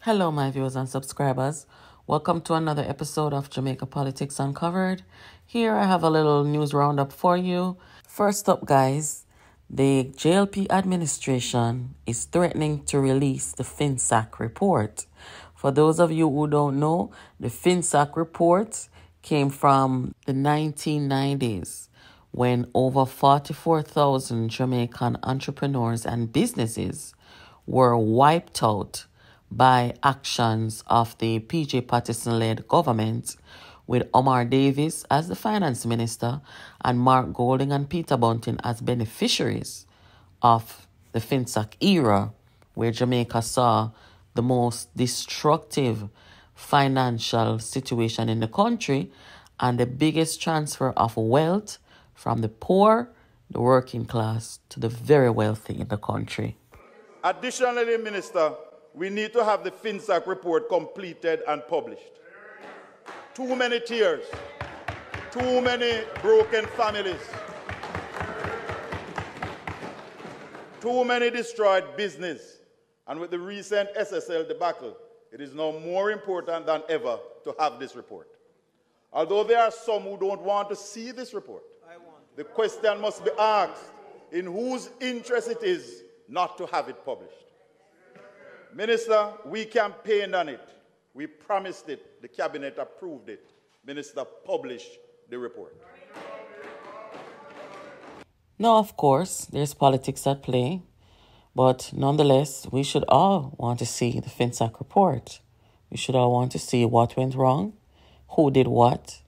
Hello, my viewers and subscribers. Welcome to another episode of Jamaica Politics Uncovered. Here I have a little news roundup for you. First up, guys, the JLP administration is threatening to release the FINSAC Report. For those of you who don't know, the FINSAC Report came from the 1990s when over 44,000 Jamaican entrepreneurs and businesses were wiped out by actions of the PJ Patterson-led government, with Omar Davis as the finance minister and Mark Golding and Peter Bunting as beneficiaries of the FINSAC era, where Jamaica saw the most destructive financial situation in the country and the biggest transfer of wealth from the poor, the working class, to the very wealthy in the country. Additionally, Minister, we need to have the FINSAC report completed and published. Too many tears, too many broken families, too many destroyed business. And with the recent SSL debacle, it is now more important than ever to have this report. Although there are some who don't want to see this report, the question must be asked in whose interest it is not to have it published. Minister, we campaigned on it. We promised it. The cabinet approved it. Minister, publish the report. Now, of course, there's politics at play, but nonetheless, we should all want to see the FINSAC report. We should all want to see what went wrong, who did what,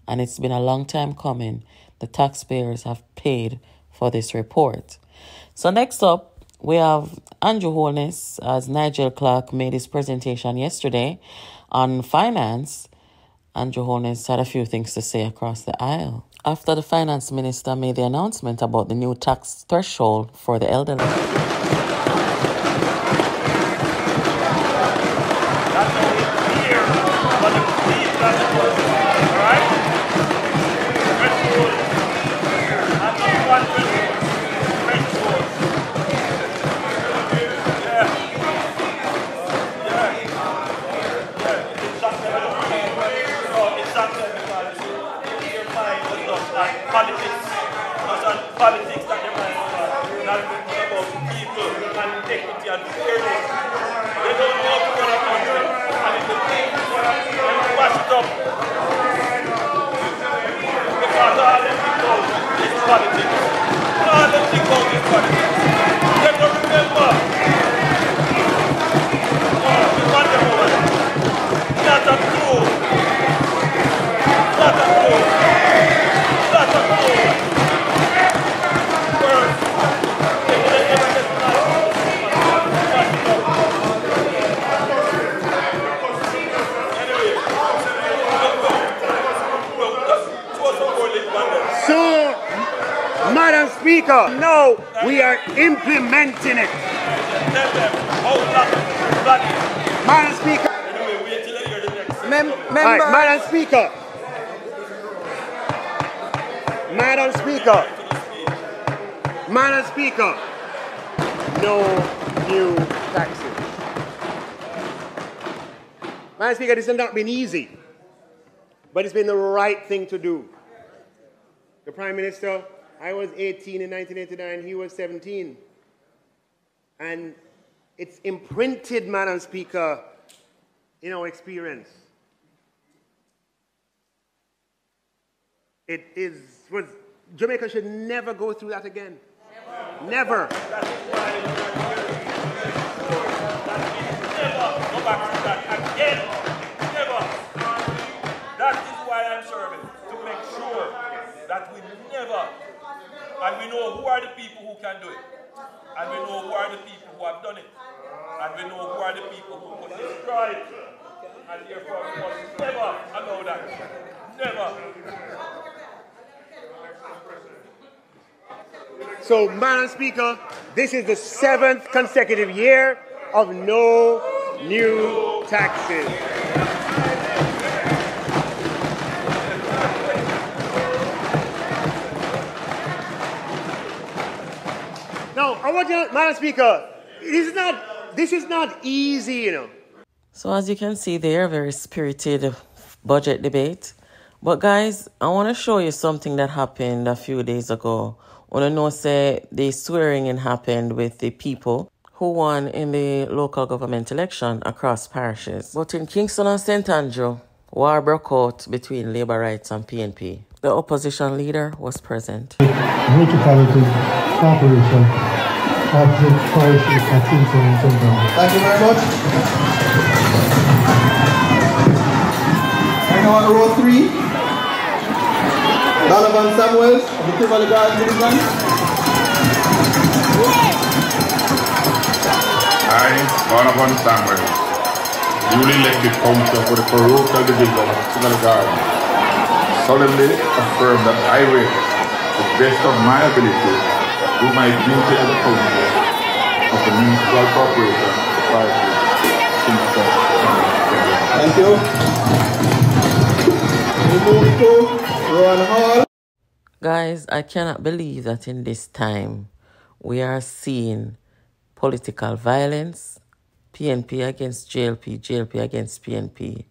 and it's been a long time coming. The taxpayers have paid for this report. So next up, we have Andrew Holness, as Nigel Clark made his presentation yesterday on finance. Andrew Holness had a few things to say across the aisle after the finance minister made the announcement about the new tax threshold for the elderly. Politics that they might not about people and equity and fairness. They don't know how to run a country. And if they wash it up, because all them people is politics. All them people is politics. They don't remember. We want them over there. Not a clue. Not a clue. Not a clue. Madam Speaker, no, we are implementing it. Madam Speaker. Madam Speaker. Madam Speaker. Madam Speaker. No new taxes. Madam Speaker, this has not been easy, but it's been the right thing to do. The Prime Minister, I was 18 in 1989, he was 17. And it's imprinted, Madam Speaker, in our experience. Jamaica should never go through that again. Never. Never go back to that again. Never. That is why I'm serving, to make sure that we never. And we know who are the people who can do it. And we know who are the people who have done it. And we know who are the people who could destroy it. And therefore we must never allow that. Never. So, Madam Speaker, this is the 7th consecutive year of no new taxes. Now, I want you, Madam Speaker, this is not easy, you know. So as you can see there, very spirited budget debate. But guys, I want to show you something that happened a few days ago. I want to know, say, the swearing in happened with the people who won in the local government election across parishes. But in Kingston and St. Andrew, war broke out between Labour Rights and PNP. The opposition leader was present. Municipality Corporation of the parishes of Kingston and St. Andrew. Thank you very much. And now on row 3, Donovan Samuels of the Tivoli Garden Division. I, Donovan Samuels, newly elected councillor for the parochial division of Tivoli Garden, solemnly affirm that I will, to the best of my ability, do my duty as a councillor of the municipal corporation of the parishes of Kingston. Thank you. We move to Rowan Hall. Guys, I cannot believe that in this time we are seeing political violence, PNP against JLP, JLP against PNP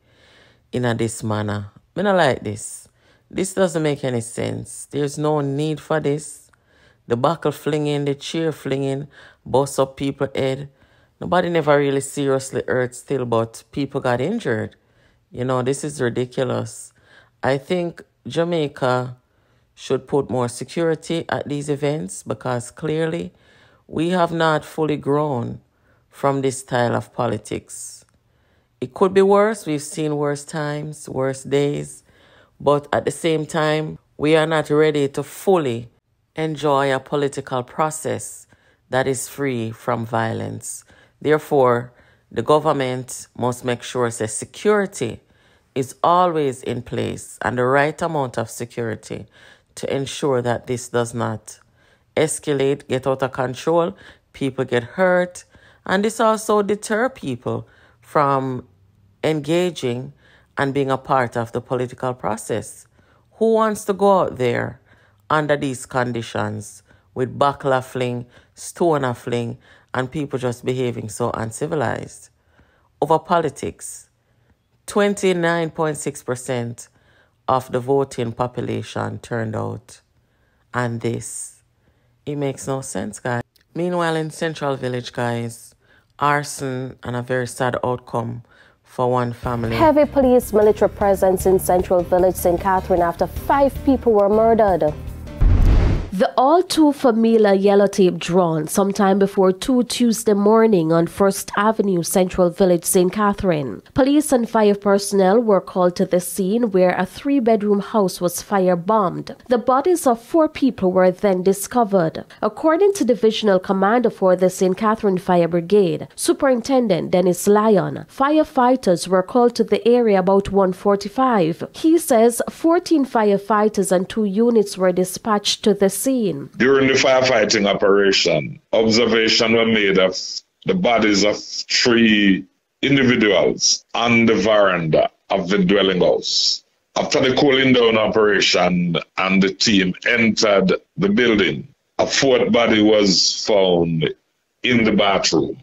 in this manner. I don't like this. This doesn't make any sense. There's no need for this. The buckle flinging, the cheer flinging, bust up people's head. Nobody never really seriously hurt still, but people got injured. You know, this is ridiculous. I think Jamaica should put more security at these events because clearly we have not fully grown from this style of politics. It could be worse. We've seen worse times, worse days, but at the same time, we are not ready to fully enjoy a political process that is free from violence. Therefore, the government must make sure that security is always in place and the right amount of security to ensure that this does not escalate, get out of control, people get hurt, and this also deter people from engaging and being a part of the political process. Who wants to go out there under these conditions with buckler fling, stoner fling, and people just behaving so uncivilized? Over politics, 29.6% of the voting population turned out. And this, it makes no sense, guys. Meanwhile, in Central Village, guys, arson and a very sad outcome for one family. Heavy police military presence in Central Village, St. Catherine, after 5 people were murdered. The all-too-familiar yellow tape drawn sometime before 2 Tuesday morning on 1st Avenue, Central Village, St. Catherine. Police and fire personnel were called to the scene where a 3-bedroom house was fire-bombed. The bodies of 4 people were then discovered. According to Divisional Commander for the St. Catherine Fire Brigade, Superintendent Dennis Lyon, firefighters were called to the area about 1:45. He says 14 firefighters and 2 units were dispatched to the scene. During the firefighting operation, observation were made of the bodies of 3 individuals on the veranda of the dwelling house. After the cooling down operation and the team entered the building, a 4th body was found in the bathroom.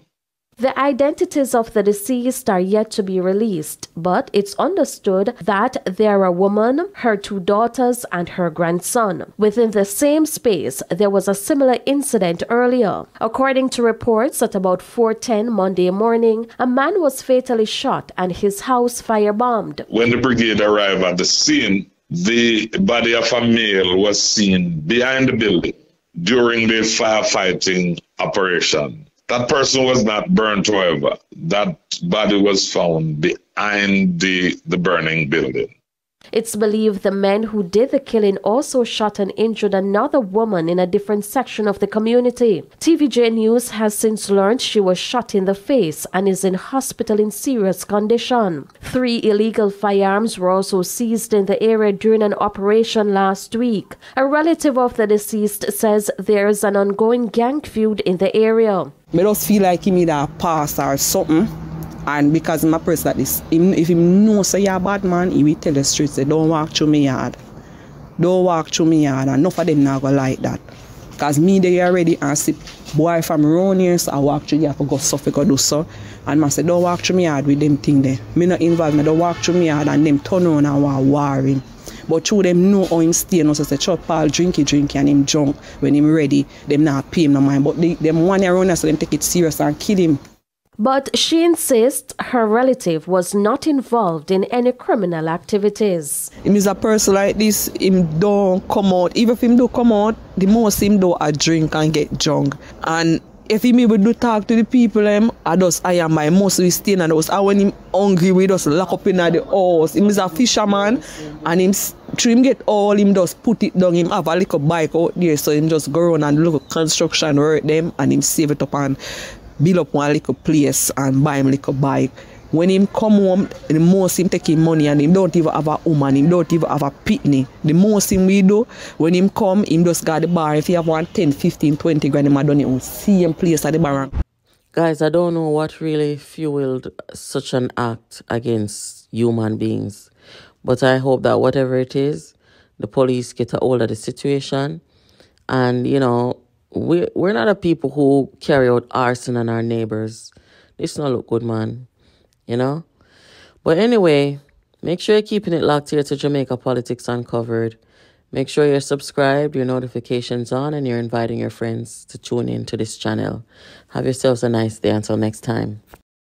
The identities of the deceased are yet to be released, but it's understood that they're a woman, her 2 daughters, and her grandson. Within the same space, there was a similar incident earlier. According to reports, at about 4:10 Monday morning, a man was fatally shot and his house firebombed. When the brigade arrived at the scene, the body of a male was seen behind the building during the firefighting operation. That person was not burnt, however. That body was found behind the burning building. It's believed the men who did the killing also shot and injured another woman in a different section of the community. TVJ News has since learned she was shot in the face and is in hospital in serious condition. 3 illegal firearms were also seized in the area during an operation last week. A relative of the deceased says there is an ongoing gang feud in the area. I just feel like he made a pass or something. And because my person that is, if he knows say you're a bad man, he will tell the streets, say, don't walk through me yard. Don't walk through me yard. And enough of them not go like that. Because me there already and see boy from around here, so I walk through here for go Suffolk or do so. And I say, don't walk through me yard with them thing there. Me not involved, me don't walk through me yard and them turn around and want war him. But through them know how him stay, no, so say, Chuck Paul drinky and him drunk. When him ready, them not pay him no mind. But them one around here, so them take it serious and kill him. But she insists her relative was not involved in any criminal activities. Him is a person like this, him don't come out. Even if him do come out, the most him do a drink and get drunk. And if him even do talk to the people, I am my mostly stay in the house. And when him hungry, we just lock up in the house. Him is a fisherman, and him through him get all, him just put it down. Him have a little bike out there, so him just go around and look at construction work them, and him save it up and build up one little place and buy him a little bike. When him come home, the most him take him money and him don't even have a woman, him don't even have a pitney. The most him we do, when him come, him just got the bar. If he have one 10, 15, 20 grand, him done it see him place at the bar. Guys, I don't know what really fueled such an act against human beings. But I hope that whatever it is, the police get a hold of the situation. And, you know, we're not a people who carry out arson on our neighbors. This not look good, man. You know? But anyway, make sure you're keeping it locked here to Jamaica Politics Uncovered. Make sure you're subscribed, your notifications on, and you're inviting your friends to tune in to this channel. Have yourselves a nice day. Until next time.